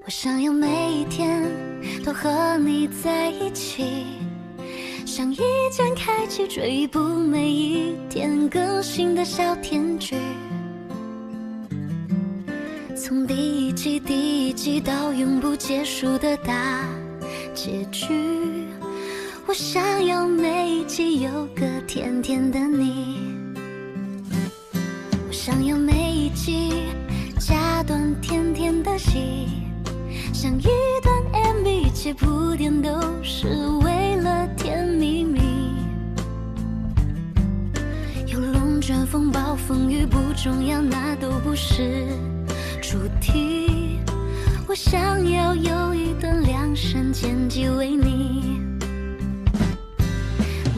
我想要每一天都和你在一起，像一键开启追捕每一天更新的小甜剧，从第一季到永不结束的大结局。我想要每一集有个甜甜的你，我想要每一集加段甜甜的戏，像一段 MV， 一切铺垫都是为了甜蜜蜜。有龙卷风暴风雨不重要，那都不是主题。我想要有一段量身剪辑为你，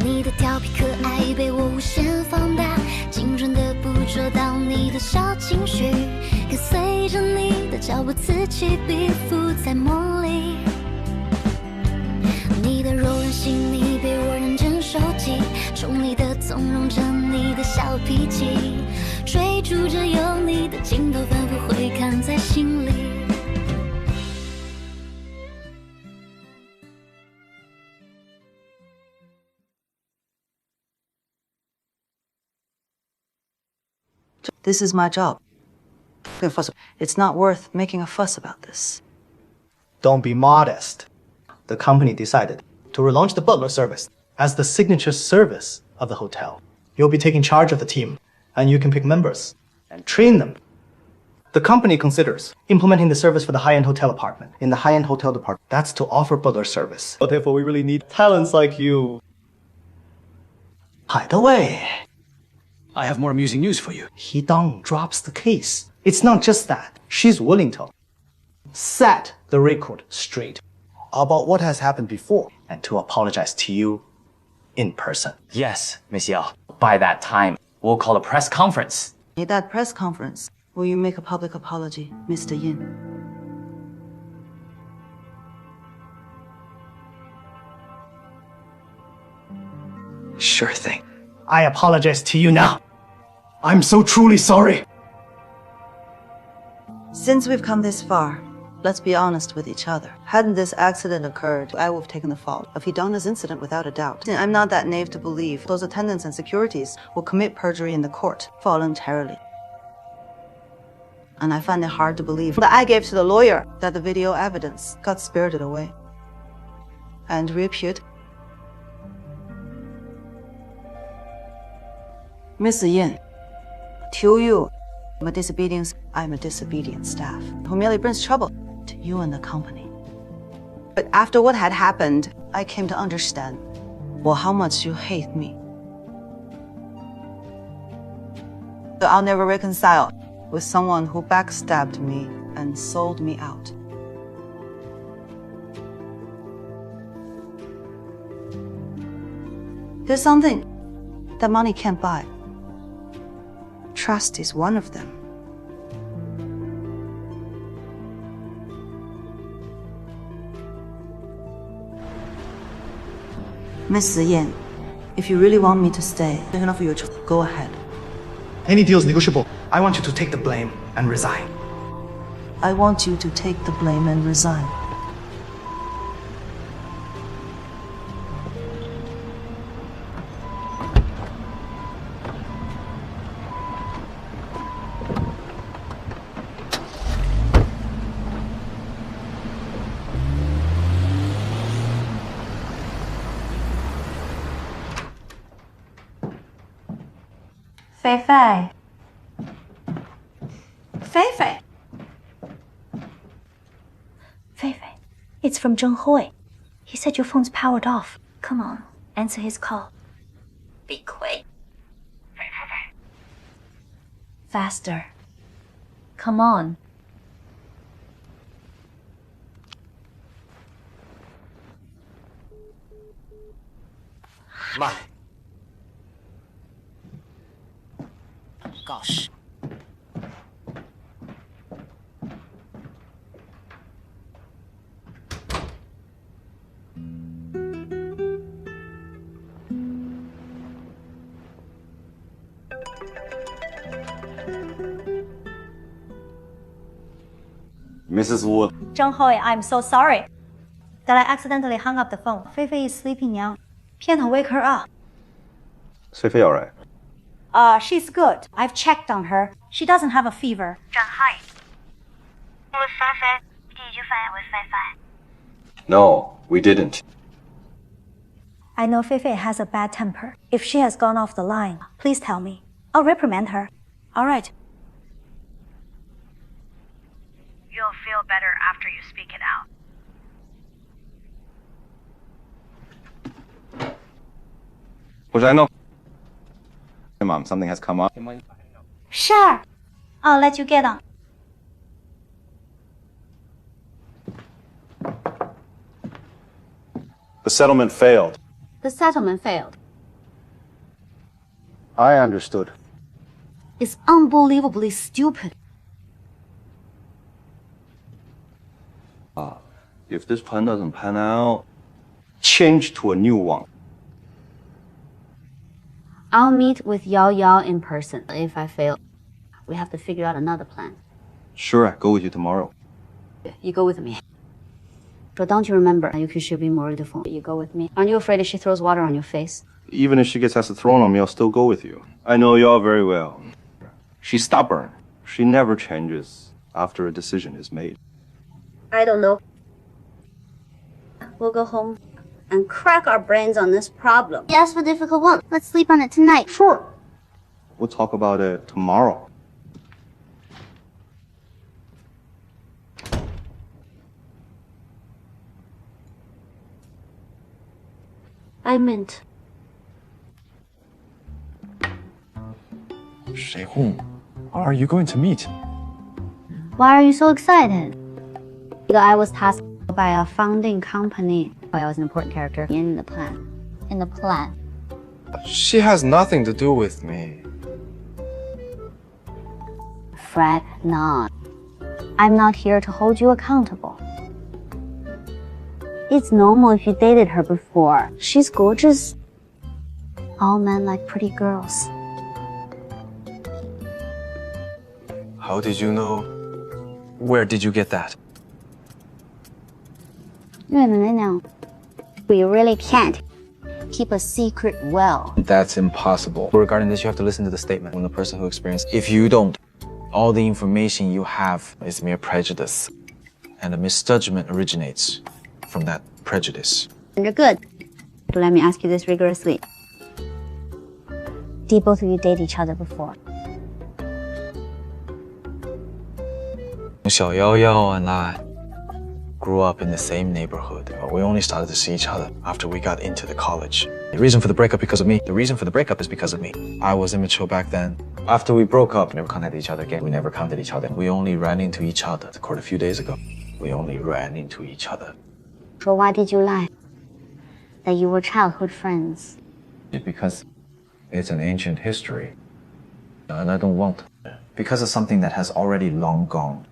你的调皮可爱被我无限放大，精准的捕捉到你的小情绪，跟随着你的脚步此起彼伏在梦里。你的柔软细腻被我认真收集，宠溺的纵容着你的小脾气，追逐着有你的镜头反复回看在心里。This is my job. It's not worth making a fuss about this. Don't be modest. The company decided to relaunch the butler service as the signature service of the hotel. You'll be taking charge of the team, and you can pick members and train them. The company considers implementing the service for the high-end hotel apartment. In the high-end hotel department, that's to offer butler service. So therefore, we really need talents like you. By the way, I have more amusing news for you. Hidong drops the case. It's not just that. She's willing to set the record straight about what has happened before and to apologize to you in person. Yes, Miss Yao. By that time, we'll call a press conference. At that press conference, will you make a public apology, Mr. Yin? Sure thing. I apologize to you now. I'm so truly sorry. Since we've come this far, let's be honest with each other. Hadn't this accident occurred, I would have taken the fault of Hidong's incident without a doubt. I'm not that naive to believe those attendants and securities will commit perjury in the court voluntarily. And I find it hard to believe that I gave to the lawyer that the video evidence got spirited away and reappeared. Mr. Yin, to you, I'm a disobedient staff who merely brings trouble to you and the company. But after what had happened, I came to understand, well, how much you hate me. So I'll never reconcile with someone who backstabbed me and sold me out. There's something that money can't buy. Trust is one of them. Mr. Yin, if you really want me to stay, enough for your choice. Go ahead. Any deal is negotiable. I want you to take the blame and resign. I want you to take the blame and resign. Fei Fei. Fei Fei. Fei Fei, it's from Cheng Hui. He said your phone's powered off. Come on, answer his call. Be quick. Faster. Come on. Ma. Gosh. Mrs. Wu. Cheng Hui, I'm so sorry that I accidentally hung up the phone. Fei Fei is sleeping now. 片头 wake her up. Fei all right? She's good. I've checked on her. She doesn't have a fever. 张海，with Fei Fei, did you fight with Fei Fei? No, we didn't. I know Fei Fei has a bad temper. If she has gone off the line, please tell me. I'll reprimand her. All right. You'll feel better after you speak it out. Which I know. Hey, Mom, something has come up. Sure. I'll let you get on. The settlement failed. The settlement failed. I understood. It's unbelievably stupid. If this plan doesn't pan out, change to a new one. I'll meet with Yao Yao in person. If I fail, we have to figure out another plan. Sure, I'll go with you tomorrow. You go with me. But don't you remember, Yuki should be more beautiful. You go with me. Aren't you afraid if she throws water on your face? Even if she gets acid thrown on me, I'll still go with you. I know y'all very well. She's stubborn. She never changes after a decision is made. I don't know. We'll go home and crack our brains on this problem. Yes, the difficult one. Let's sleep on it tonight. Sure. We'll talk about it tomorrow. I meant. Whom are you going to meet? Why are you so excited? I was tasked by a founding company. I was an important character in the plan. In the plan. She has nothing to do with me. Fret not. I'm not here to hold you accountable. It's normal if you dated her before. She's gorgeous. All men like pretty girls. How did you know? Where did you get that? We really can't keep a secret well. That's impossible. Regarding this, you have to listen to the statement from the person who experienced. If you don't, all the information you have is mere prejudice. And the misjudgment originates from that prejudice. You're good. But let me ask you this rigorously. Did both of you date each other before? Xiao Yao Yao and I grew up in the same neighborhood. We only started to see each other after we got into the college. The reason for the breakup because of me. The reason for the breakup is because of me. I was immature back then. After we broke up, we never contacted each other again. We never counted each other. We only ran into each other. The court a few days ago. We only ran into each other. So why did you lie? That you were childhood friends? Because it's an ancient history. And I don't want, because of something that has already long gone,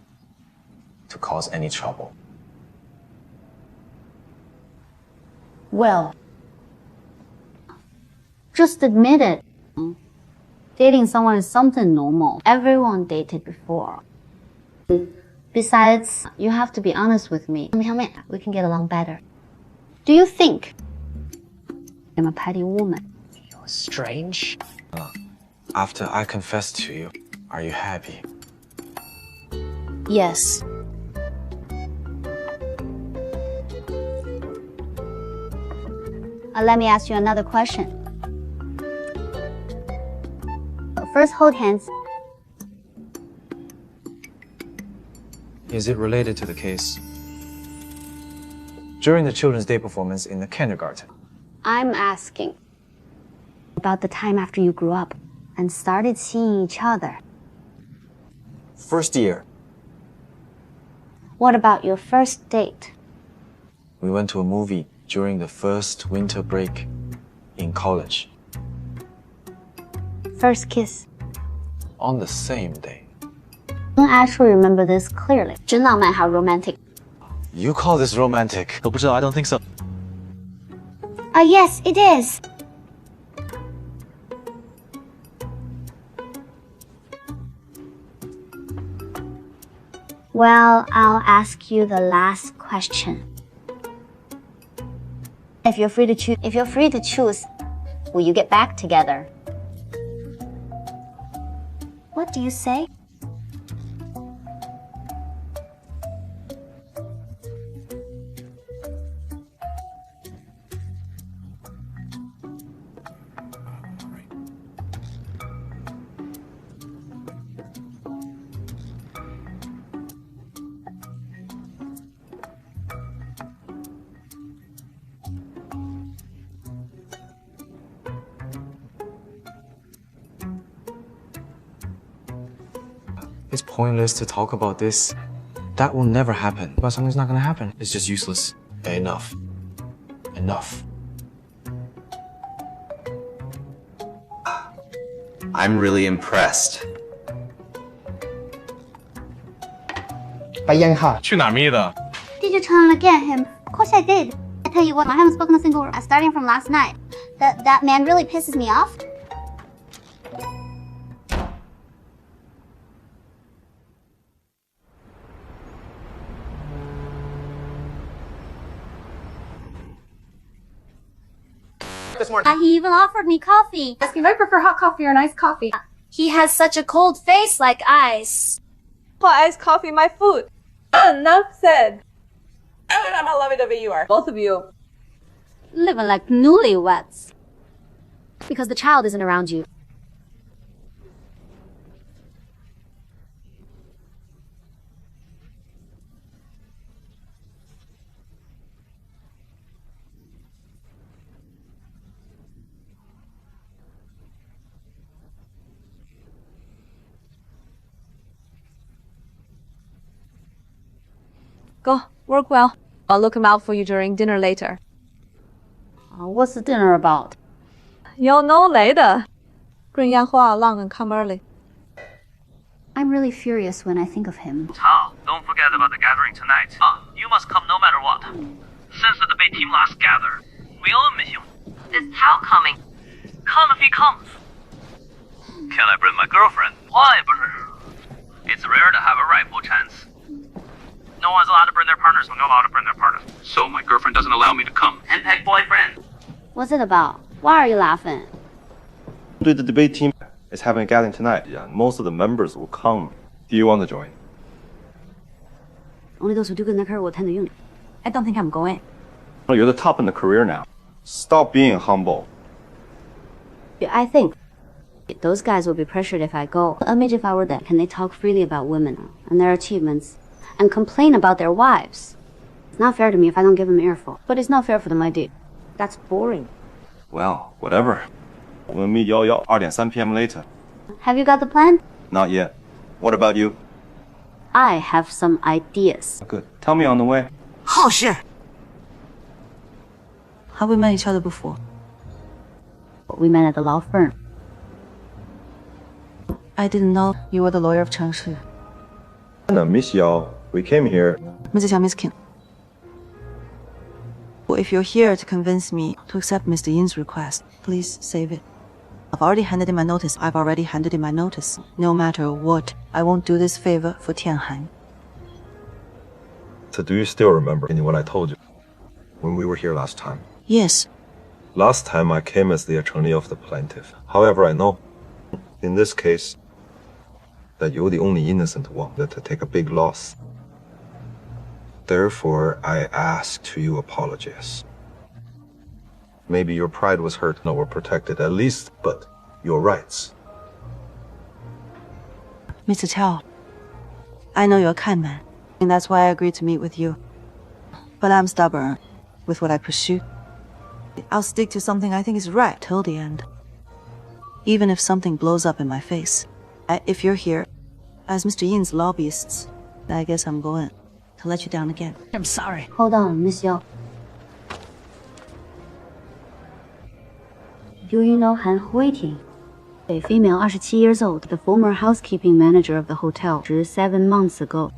to cause any trouble. Well, just admit it. Dating someone is something normal. Everyone dated before. Besides, you have to be honest with me. We can get along better. Do you think I'm a petty woman? You're strange. After I confessed to you, are you happy? Yes. Let me ask you another question. First, hold hands. Is it related to the case? During the Children's Day performance in the kindergarten. I'm asking about the time after you grew up and started seeing each other. First year. What about your first date? We went to a movie during the first winter break in college. First kiss. On the same day. I don't actually remember this clearly. 真浪漫, how romantic. You call this romantic? I don't think so. Yes, it is. Well, I'll ask you the last question. If you're free to choose, will you get back together? What do you say? It's pointless to talk about this. That will never happen. But something's not gonna happen. It's just useless. Enough. Enough. I'm really impressed. ไปยังค่ะ 去哪儿觅的? Did you try to get him? Of course I did. I tell you what, I haven't spoken a single word starting from last night. That man really pisses me off. This morning. He even offered me coffee. Asking if I prefer hot coffee or an iced coffee. He has such a cold face like ice. Pour iced coffee in my food. Enough said. I'm not loving the way you are. Both of you. Living like newlyweds. Because the child isn't around you. Go, work well. I'll look him out for you during dinner later. What's the dinner about? You'll know later. Bring Yanhua along and come early. I'm really furious when I think of him. Tang, don't forget about the gathering tonight. You must come no matter what. Since the debate team last gathered, we all miss you. Is Tao coming? Come if he comes. Can I bring my girlfriend? Why, brother? It's rare to have a rifle chance. No one's allowed to bring their partners. I'm not allowed to bring their partners. So my girlfriend doesn't allow me to come. And peg boyfriend. What's it about? Why are you laughing? The debate team is having a gathering tonight. Yeah, most of the members will come. Do you want to join? Only those who do good in their career will attend the unit. I don't think I'm going. Oh, you're the top in the career now. Stop being humble. I think those guys will be pressured if I go. Imagine if I were there. Can they talk freely about women and their achievements and complain about their wives? It's not fair to me if I don't give them an earful. But it's not fair for them, I do. That's boring. Well, whatever. We'll meet y'all 2:3 p.m. later. Have you got the plan? Not yet. What about you? I have some ideas. Good. Tell me on the way. 好事 Have we met each other before? We met at the law firm. I didn't know you were the lawyer of Cheng Shi. Miss Yao, we came here. Mrs. Xiao, Miss Qin. Well, if you're here to convince me to accept Mr. Yin's request, please save it. I've already handed in my notice. No matter what, I won't do this favor for Tianhan. So do you still remember what I told you when we were here last time? Yes. Last time I came as the attorney of the plaintiff. However, I know, in this case, that you're the only innocent one to take a big loss. Therefore, I ask to you apologies. Maybe your pride was hurt, no, were protected at least, but your rights. Mr. Chao, I know you're a kind man, and that's why I agreed to meet with you. But I'm stubborn with what I pursue. I'll stick to something I think is right till the end. Even if something blows up in my face. If you're here as Mr. Yin's lobbyists, I guess I'm going to let you down again. I'm sorry. Hold on, Miss Yao. Do you know Han Hui? A female, 27 years old, the former housekeeping manager of the hotel, 7 months ago.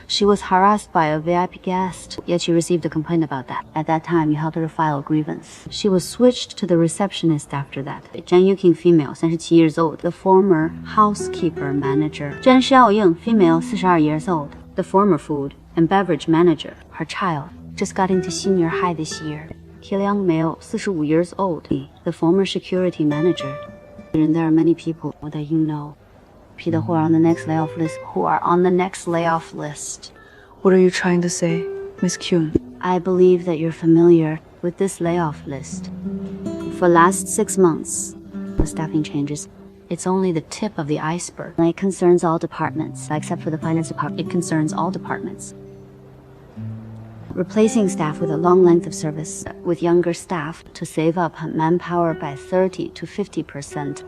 She was harassed by a VIP guest, yet she received a complaint about that. At that time, you helped her to file a grievance. She was switched to the receptionist after that. Zhang Yuqing, female, 37 years old, the former housekeeper manager. Zhan Xiaoying, female, 42 years old. The former food and beverage manager, her child, just got into senior high this year. Liang Mei, 45 years old, the former security manager. And there are many people that you know, people who are on the next layoff list. What are you trying to say, Miss Qin? I believe that you're familiar with this layoff list. For last 6 months, the staffing changes. It's only the tip of the iceberg. It concerns all departments, except for the finance department. It concerns all departments. Replacing staff with a long length of service with younger staff to save up manpower by 30 to 50%.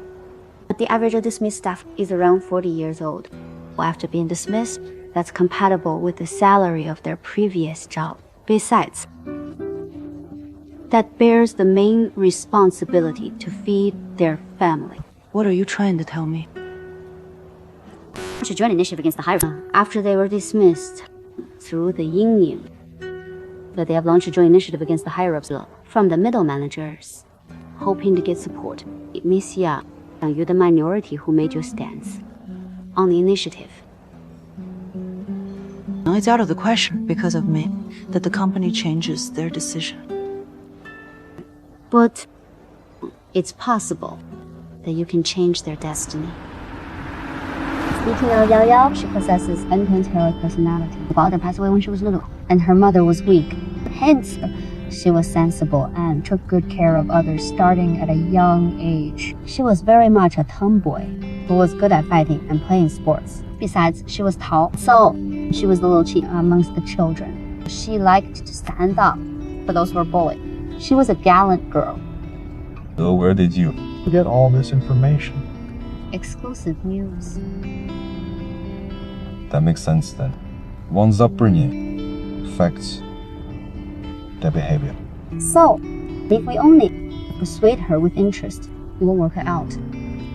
But the average of dismissed staff is around 40 years old. After being dismissed, that's compatible with the salary of their previous job. Besides, that bears the main responsibility to feed their family. What are you trying to tell me? To join initiative against the higher after they were dismissed through the union. But they have launched a joint initiative against the higher-ups from the middle managers, hoping to get support. Miss Yang, you're the minority who made your stance on the initiative. It's out of the question, because of me, that the company changes their decision. But it's possible that you can change their destiny. Speaking of Yao Yao, she possesses uncontrolled personality. Her father passed away when she was little, and her mother was weak. Hence, she was sensible and took good care of others starting at a young age. She was very much a tomboy who was good at fighting and playing sports. Besides, she was tall, so she was the little chief amongst the children. She liked to stand up for those who were bullied. She was a gallant girl. So where did you get all this information? Exclusive news. That makes sense then. Wang's upbringing affects their behavior. So, if we only persuade her with interest, it won't work her out.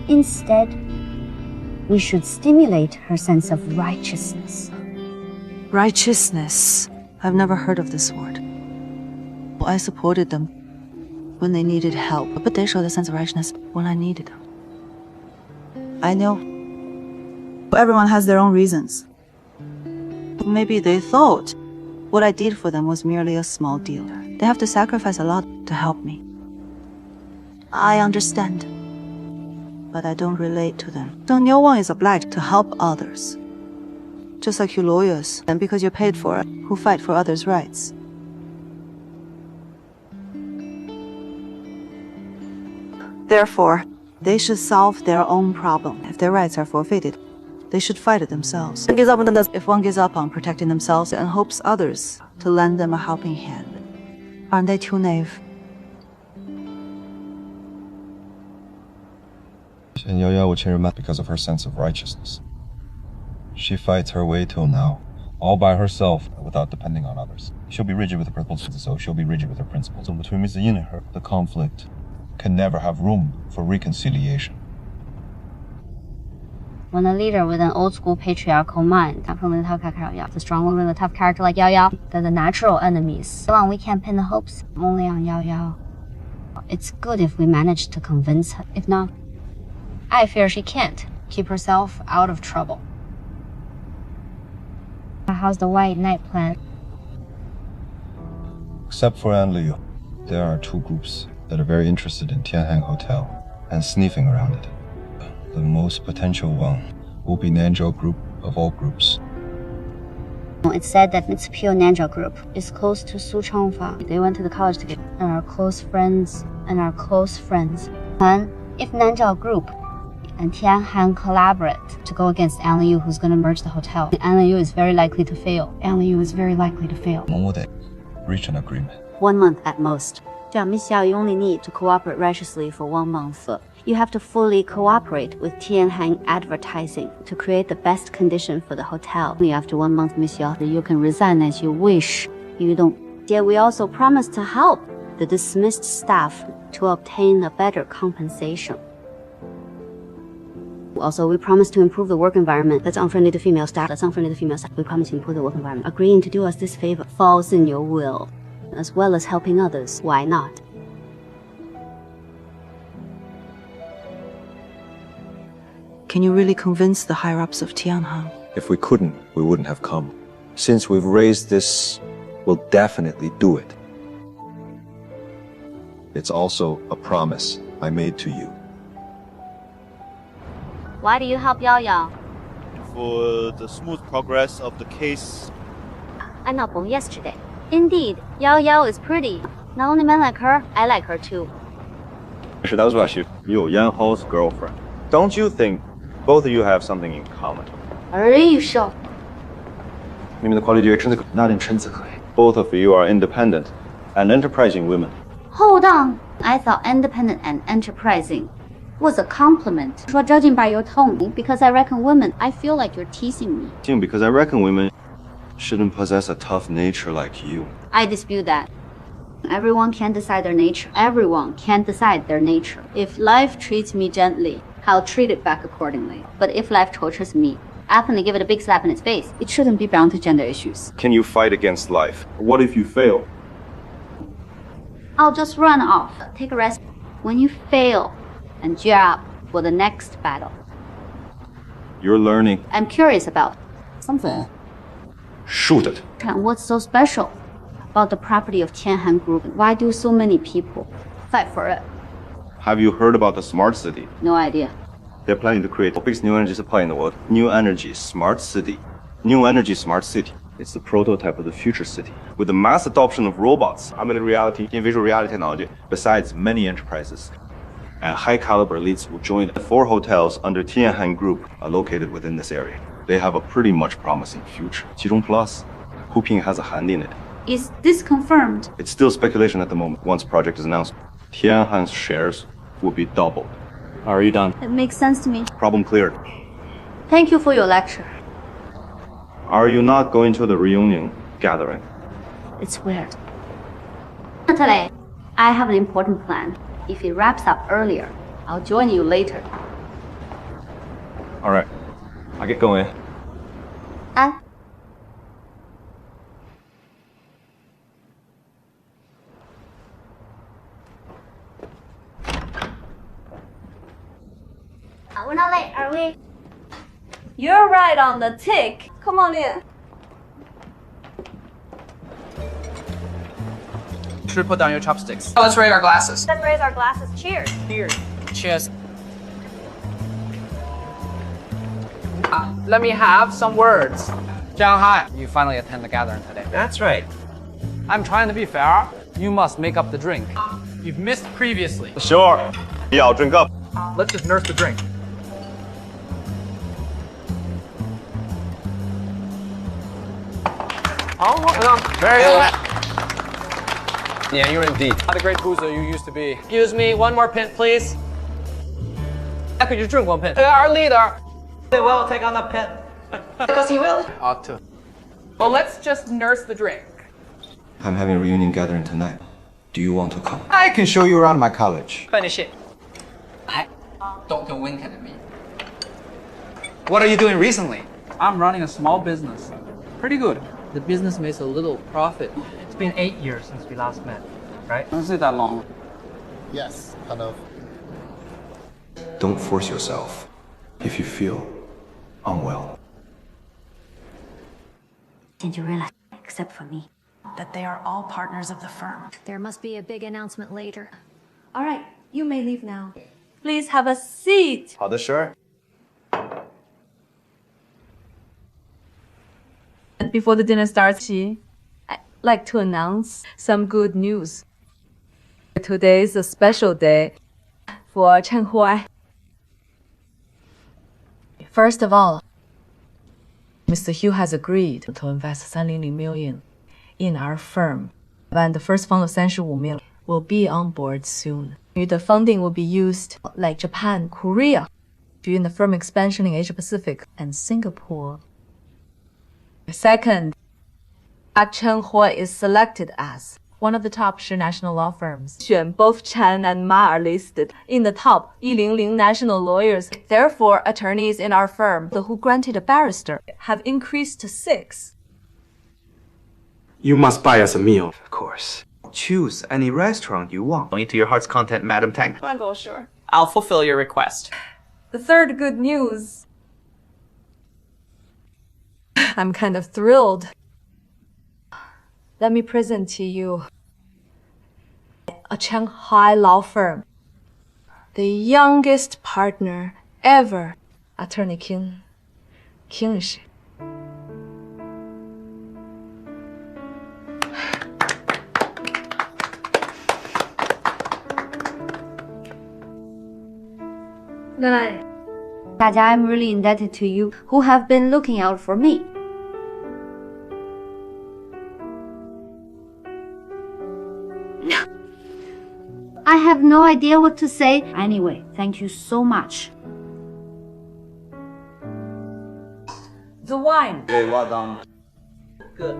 Instead, we should stimulate her sense of righteousness. Righteousness. I've never heard of this word. I supported them when they needed help, but they showed a sense of righteousness when I needed them. I know. Everyone has their own reasons. Maybe they thought what I did for them was merely a small deal. They have to sacrifice a lot to help me. I understand, but I don't relate to them. So no one is obliged to help others. Just like you lawyers, and because you're paid for it, who fight for others' rights. Therefore, they should solve their own problem. If their rights are forfeited, they should fight it themselves. If one gives up on protecting themselves and hopes others to lend them a helping hand, aren't they too naive? And Yao Yao will change her mind because of her sense of righteousness. She fights her way till now, all by herself, without depending on others. She'll be rigid with her principles, so she'll be rigid with her principles. So between Mr. Yin and her, the conflict can never have room for reconciliation. When a leader with an old-school patriarchal mind, definitely the tough character, the strong woman with a tough character like Yao Yao, they're the natural enemies. Come on, we can't pin the hopes only on Yao Yao. It's good if we manage to convince her. If not, I fear she can't keep herself out of trouble. How's the white knight plan? Except for Anne Liu, there are two groups that are very interested in Tianhang Hotel and sniffing around it. The most potential one will be Nanzhou Group of all groups. It's said that its pure Nanzhou Group is close to Su Changfa. They went to the college together and are close friends and are close friends. And if Nanzhou Group and Tianhang collaborate to go against Anne Liu, who's going to merge the hotel, Anne Liu is very likely to fail. Anne Liu is very likely to fail. Reach an agreement. 1 month at most. Miss Xiao, you only need to cooperate righteously for 1 month. You have to fully cooperate with Tianhang Advertising to create the best condition for the hotel. Only after 1 month, Miss Xiao, you can resign as you wish. You don't. Yet we also promise to help the dismissed staff to obtain a better compensation. Also, we promise to improve the work environment that's unfriendly to female staff. We promise to improve the work environment. Agreeing to do us this favor falls in your will, as well as helping others. Why not? Can you really convince the higher-ups of Tianhang? If we couldn't, we wouldn't have come. Since we've raised this, we'll definitely do it. It's also a promise I made to you. Why do you help Yao Yao? For the smooth progress of the case. I not born yesterday. Indeed, Yao Yao is pretty. Not only men like her, I like her too. Actually, that was about you. You're Yan Ho's girlfriend. Don't you think both of you have something in common? Are you sure? 你们的 quality extrinsic not intrinsic. Both of you are independent and enterprising women. Hold on. I thought independent and enterprising was a compliment. 说judging by your tone, because I reckon women, I feel like you're teasing me. Because I reckon women shouldn't possess a tough nature like you. I dispute that. Everyone can decide their nature. Everyone can decide their nature. If life treats me gently, I'll treat it back accordingly. But if life tortures me, I happily give it a big slap in its face. It shouldn't be bound to gender issues. Can you fight against life? What if you fail? I'll just run off, take a rest. When you fail, and gear up for the next battle. You're learning. I'm curious about something. Shoot it. And what's so special about the property of Tianhan Group? Why do so many people fight for it? Have you heard about the smart city? No idea. They're planning to create the biggest new energy supply in the world. New energy smart city. New energy smart city. It's the prototype of the future city. With the mass adoption of robots, augmented reality, and visual reality technology, besides many enterprises and high caliber elites will join. 4 hotels under Tianhan Group are located within this area. They have a pretty much promising future. 其中 Plus, Huping has a hand in it. Is this confirmed? It's still speculation at the moment. Once project is announced, Tianhan's shares will be doubled. Are you done? It makes sense to me. Problem cleared. Thank you for your lecture. Are you not going to the reunion gathering? It's weird. Natalie, I have an important plan. If it wraps up earlier, I'll join you later. All right. I'll get going. I We're not late, are we? You're right on the tick. Come on in. Should put down your chopsticks. Let's raise our glasses. Let's raise our glasses. Cheers. Cheers. Cheers. Let me have some words. Zhang Hai, you finally attend the gathering today. That's right. I'm trying to be fair. You must make up the drink. You've missed previously. Sure. Yeah, I'll drink up. Let's just nurse the drink. Oh, very good. Yeah, you're indeed. Not the great boozer you used to be. Excuse me, one more pint, please. I could just drink one pint. Our leader. They will take on the pin. Because he will. Ought to. Well, let's just nurse the drink. I'm having a reunion gathering tonight. Do you want to come? I can show you around my college. Finish it. Don't wink at me. What are you doing recently? I'm running a small business. Pretty good. The business makes a little profit. It's been 8 years since we last met, right? Is it that long? Yes, kind of. Don't force yourself if you feel unwell. Didn't you realize, except for me, that they are all partners of the firm? there must be a big announcement later. All right, you may leave now. Please have a seat. 好的, sure. Before the dinner starts, I'd like to announce some good news. Today is a special day for Cheng Hui. First of all, Mr. Hugh has agreed to invest 300 million in our firm, and the first fund of 35 million will be on board soon. The funding will be used like Japan, Korea, during the firm expansion in Asia Pacific and Singapore. Second, Cheng Hui is selected as one of the top 10 national law firms. Both Chen and Ma are listed in the top 100 national lawyers. Therefore, attorneys in our firm who granted a barrister have increased to 6. You must buy us a meal. Of course. Choose any restaurant you want. Only to your heart's content, Madam Tang. Go, sure. I'll fulfill your request. The third good news. I'm kind of thrilled Let me present to you a Shanghai law firm. The youngest partner ever, Attorney Qin Shi. I'm really indebted to you who have been looking out for me. I have no idea what to say. Anyway, thank you so much. The wine. Hey, well done. Good.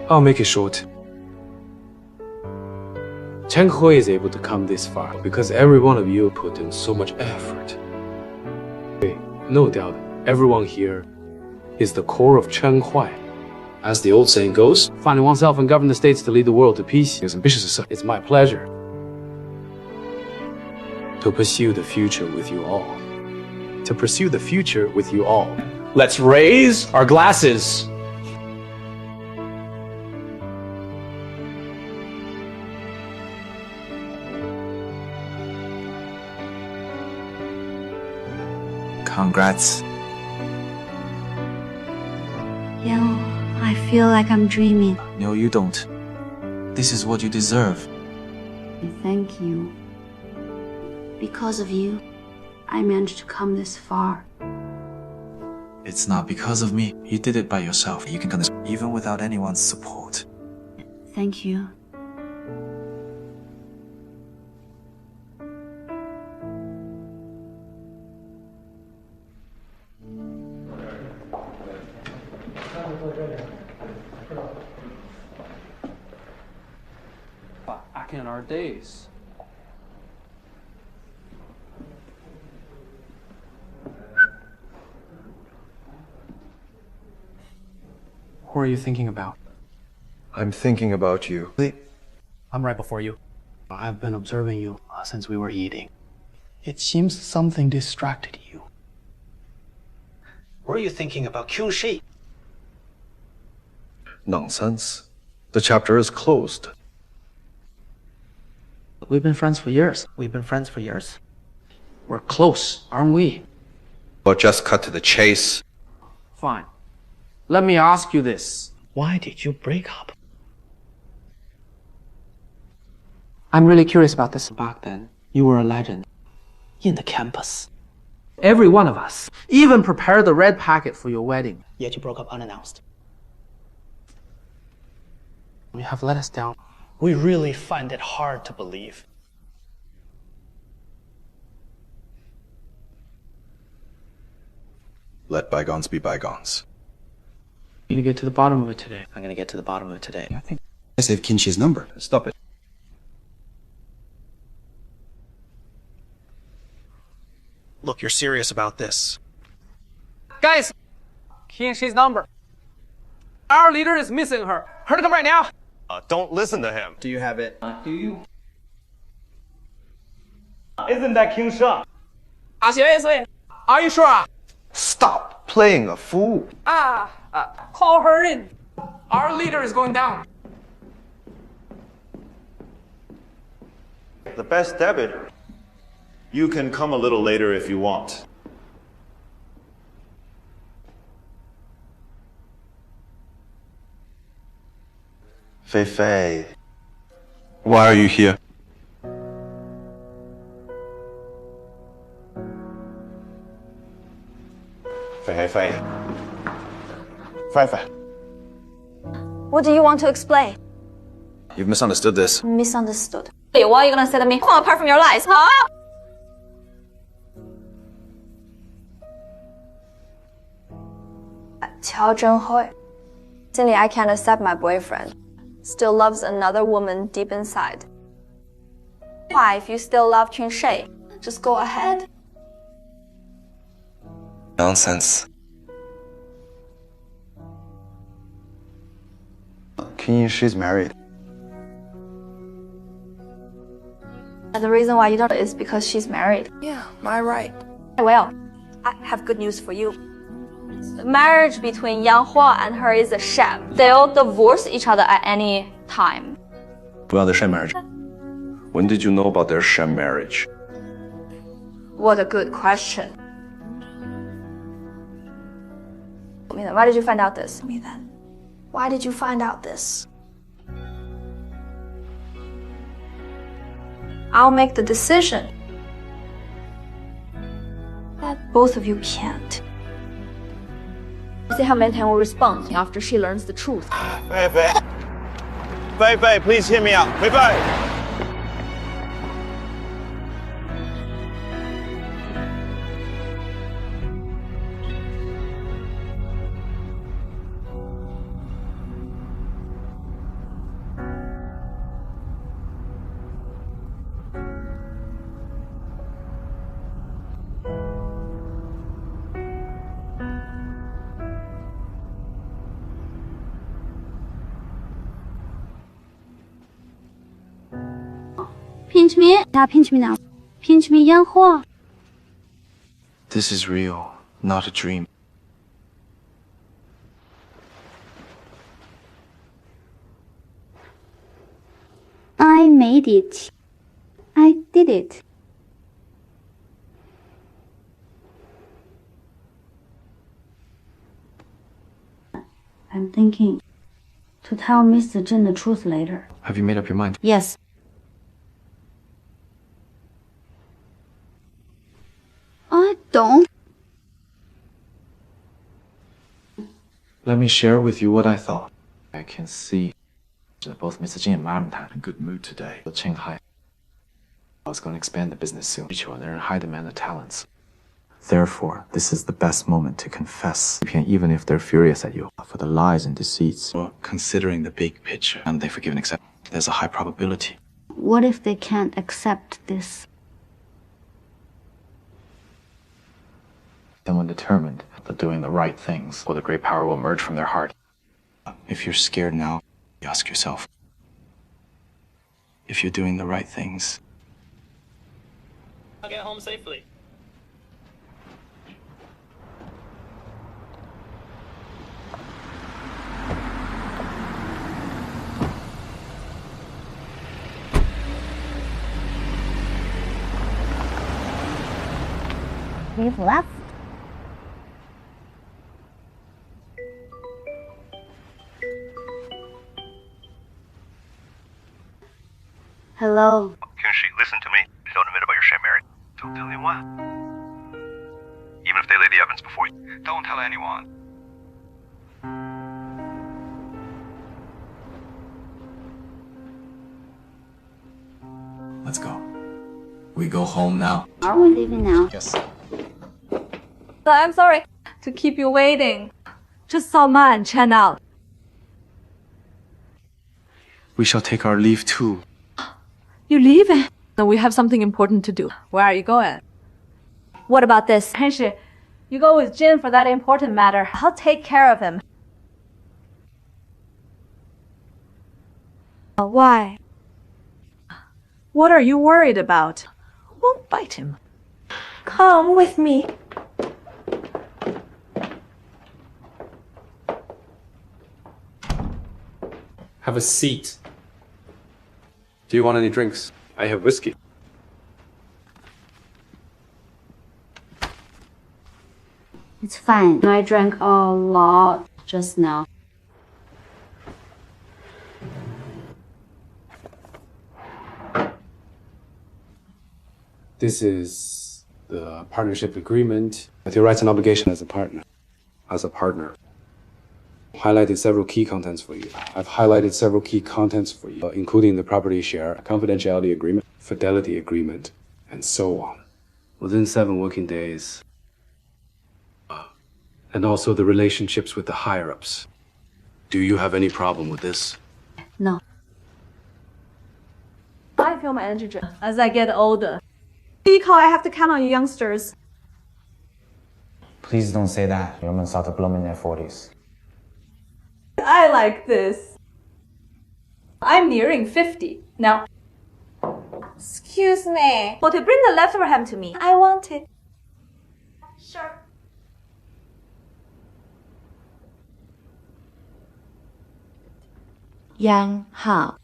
I'll make it short. Cheng Hui is able to come this far because every one of you put in so much effort. No doubt, everyone here is the core of Cheng Hui. As the old saying goes, finding oneself and govern the states to lead the world to peace is ambitious as such. It's my pleasure to pursue the future with you all. To pursue the future with you all. Let's raise our glasses. Congrats. I feel like I'm dreaming. No, you don't. This is what you deserve. Thank you. Because of you, I managed to come this far. It's not because of me. You did it by yourself. You can come this even without anyone's support. Thank you. Back in our days. Who are you thinking about? I'm thinking about you. I'm right before you. I've been observing you since we were eating. It seems something distracted you. Were you thinking about Qin Shi? Nonsense. The chapter is closed. We've been friends for years. We're close, aren't we? But just cut to the chase. Fine. Let me ask you this. Why did you break up? I'm really curious about this. Back then, you were a legend. In the campus. Every one of us even prepared the red packet for your wedding. Yet you broke up unannounced. You have let us down. We really find it hard to believe. Let bygones be bygones. You need to get to the bottom of it today. I'm gonna get to the bottom of it today. I think I saved Qin Shi's number. Stop it. Look, you're serious about this. Guys, Qin Shi's number. Our leader is missing her. Her to come right now. Don't listen to him. Do you have it? Do you? Isn't that Qin Shi? Are you sure? Stop playing a fool. Call her in. Our leader is going down. The best debit. You can come a little later if you want. Fei Fei, why are you here? Fei Fei. Fei Fei. What do you want to explain? You've misunderstood this. Misunderstood. Hey, what are you gonna say to me? Apart from your lies, huh? Tell Cheng Hui. Silly, I can't accept my boyfriend. Still loves another woman deep inside. Why, if you still love Qin Shi, just go ahead. Nonsense. Qin Shi's married. The reason why you don't is because she's married. Yeah, my right. Well, I have good news for you. The marriage between Yang Hua and her is a sham. They'll divorce each other at any time. About the sham marriage. When did you know about their sham marriage? What a good question. Why did you find out this? Me then. Why did you find out this? I'll make the decision that both of you can't. See how Maintain will respond after she learns the truth. Fei Fei. Fei Fei, please hear me out. Fei Fei. Pinch me. Now pinch me now. Pinch me, Yang Hua. This is real, not a dream. I made it. I did it. I'm thinking to tell Mr. Zhen the truth later. Have you made up your mind? Yes. I don't. Let me share with you what I thought. I can see that both Mr. Jin and Madam Tang are in a good mood today. The Cheng Hui I was going to expand the business soon. They're in high demand of talents. Therefore, this is the best moment to confess, even if they're furious at you for the lies and deceits. Well, considering the big picture, and they forgive and accept, there's a high probability. What if they can't accept this? Then when determined that doing the right things, or the great power will emerge from their heart. If you're scared now, you ask yourself, if you're doing the right things. I'll get home safely. We've left. Hello. Qin Shi, listen to me. Don't admit about your sham marriage. Don't tell anyone. Even if they lay the evidence before you, don't tell anyone. Let's go. We go home now. Are we leaving now? Yes. I'm sorry to keep you waiting. Just saw Ma and Chen out. We shall take our leave too. You leaving? No, we have something important to do. Where are you going? What about this? Qin Shi, you go with Jin for that important matter. I'll take care of him. Why? What are you worried about? Won't bite him. Come with me. Have a seat. Do you want any drinks? I have whiskey. It's fine. I drank a lot just now. This is the partnership agreement with your rights and obligation as a partner. Highlighted several key contents for you. I've highlighted several key contents for you, including the property share, confidentiality agreement, fidelity agreement, and so on. Within 7 working days. And also the relationships with the higher-ups. Do you have any problem with this? No. I feel my energy drip as I get older. Because I have to count on you youngsters. Please don't say that. Women start to bloom in their 40s. I like this. I'm nearing 50. Now, Excuse me. Well, to bring the leftover ham to me. I want it. Sure. Yang Hao,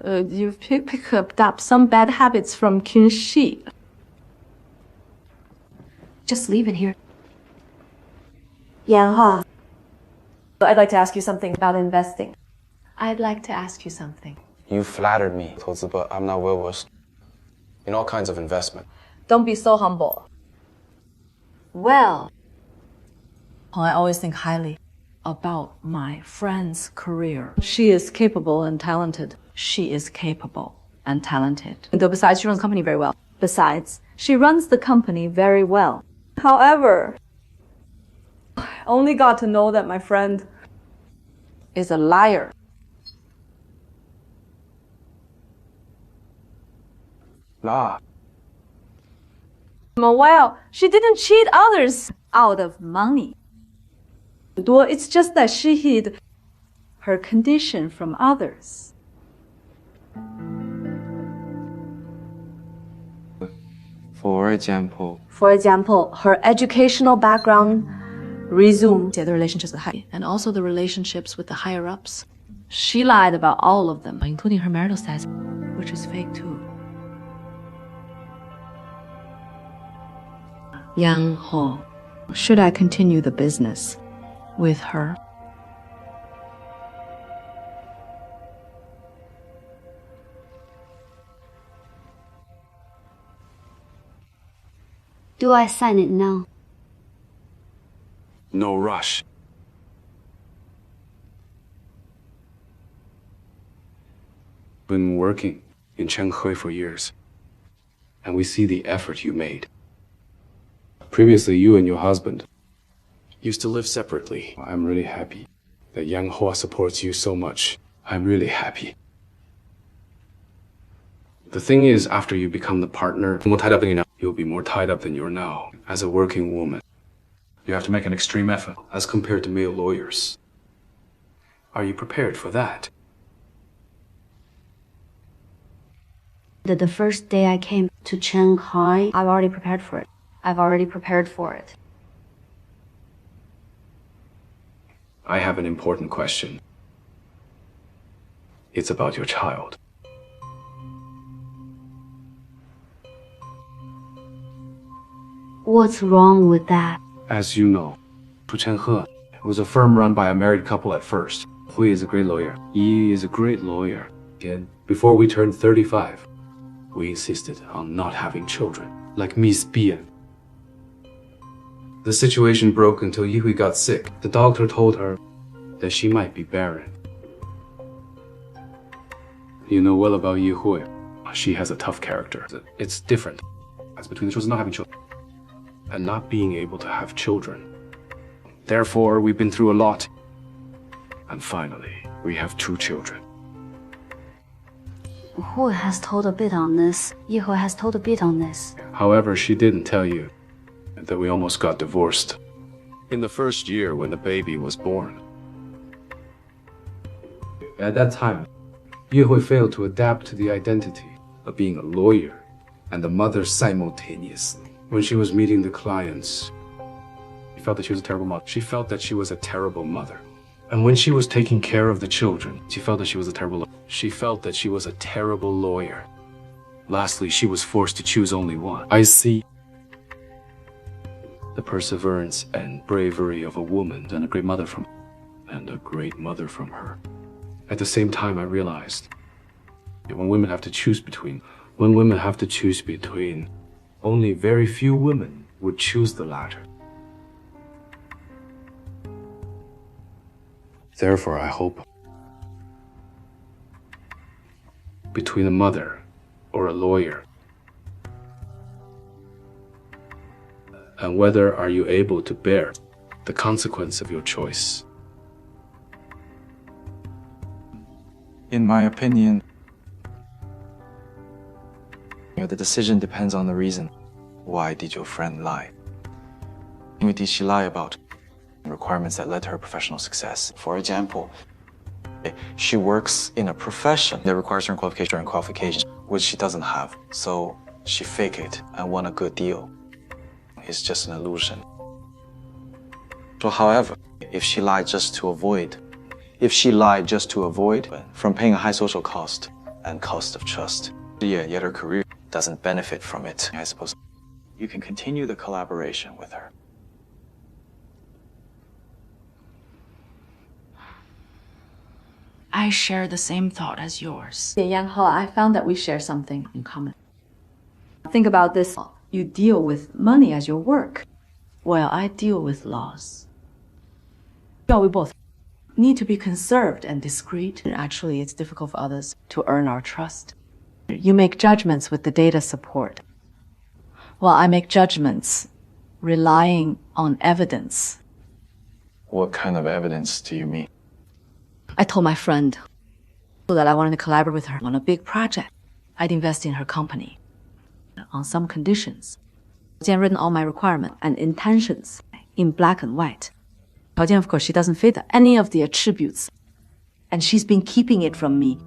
you've picked up some bad habits from Qin Shi. Just leave it here. Yang Hao, I'd like to ask you something about investing. I'd like to ask you something. You flattered me, 投资, but I'm not well versed in all kinds of investment. Don't be so humble. Well, I always think highly about my friend's career. She is capable and talented. She is capable and talented. Though besides, she runs the company very well. Besides, she runs the company very well. However, I only got to know that my friend is a liar. La. Well, she didn't cheat others out of money. It's just that she hid her condition from others. For example, her educational background resumed the relationships with high, and also the relationships with the higher ups. She lied about all of them, including her marital status, which is fake too. Yang Ho, should I continue the business with her? Do I sign it now? no rush. Been working in Cheng Hui for years, and we see the effort you made. Previously, you and your husband used to live separately. I'm really happy that Yang Hua supports you so much. I'm really happy. The thing is, after you become the partner, more tied up than you now, you'll be more tied up than you are now. As a working woman, you have to make an extreme effort as compared to male lawyers. Are you prepared for that? The first day I came to Cheng Hui, I've already prepared for it. I have an important question. It's about your child. What's wrong with that? As you know, Cheng Hui was a firm run by a married couple at first. Hui is a great lawyer. Yi is a great lawyer. Again, before we turned 35, we insisted on not having children, like Miss Bian. The situation broke until Yi got sick. The doctor told her that she might be barren. You know well about Yi Hui. She has a tough character. It's different. It's between the choice of not having children and not being able to have children. Therefore, we've been through a lot. And finally, we have 2 children. Hui has told a bit on this. Yi Hui has told a bit on this. However, she didn't tell you that we almost got divorced in the first year when the baby was born. At that time, Yi Hui failed to adapt to the identity of being a lawyer and a mother simultaneously. When she was meeting the clients, she felt that she was a terrible mother. She felt that she was a terrible mother. And when she was taking care of the children, she felt that she was a terrible lawyer. She felt that she was a terrible lawyer. Lastly, she was forced to choose only one. I see the perseverance and bravery of a woman and a great mother from her. At the same time, I realized that when women have to choose between, only very few women would choose the latter. Therefore, I hope between a mother or a lawyer, and whether are you able to bear the consequence of your choice. In my opinion, the decision depends on the reason. Why did your friend lie? What did she lie about? Requirements that led to her professional success. For example, She works in a profession that requires certain qualifications, which she doesn't have. So she fake it and won a good deal. It's just an illusion. So however, if she lied just to avoid from paying a high social cost and cost of trust, yet her career doesn't benefit from it, I suppose you can continue the collaboration with her. I share the same thought as yours. Yang He, I found that we share something in common. Think about this. You deal with money as your work. Well, I deal with laws. Well, we both need to be conserved and discreet. Actually, it's difficult for others to earn our trust. You make judgments with the data support. Well, I make judgments relying on evidence. What kind of evidence do you mean? I told my friend that I wanted to collaborate with her on a big project. I'd invest in her company on some conditions. I'd written all my requirements and intentions in black and white. Of course, she doesn't fit any of the attributes, and she's been keeping it from me.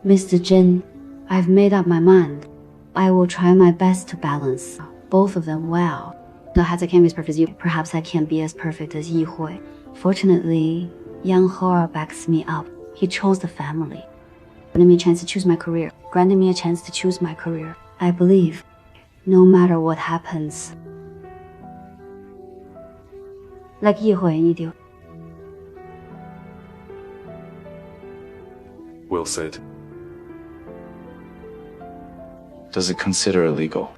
Mr. Jin, I've made up my mind. I will try my best to balance both of them well. Perhaps I can't be as perfect as you. Perhaps I can't be as perfect as Yi Hui. Fortunately, Yang He backs me up. He chose the family, granting me a chance to choose my career. I believe, no matter what happens, like Yi Hui and you do. Well said. Does it consider illegal?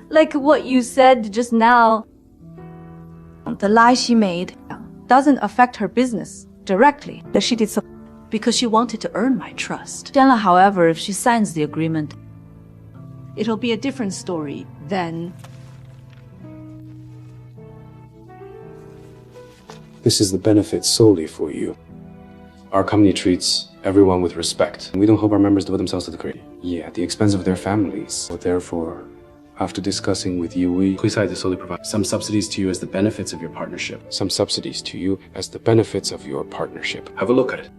Like what you said just now, the lie she made doesn't affect her business directly. That she did so because she wanted to earn my trust. However, if she signs the agreement, it'll be a different story then. This is the benefit solely for you. Our company treats everyone with respect. We don't hope our members devote themselves to the career. Yeah, at the expense of their families. So therefore, after discussing with you, we decide to solely provide some subsidies to you as the benefits of your partnership. Some subsidies to you as the benefits of your partnership. Have a look at it.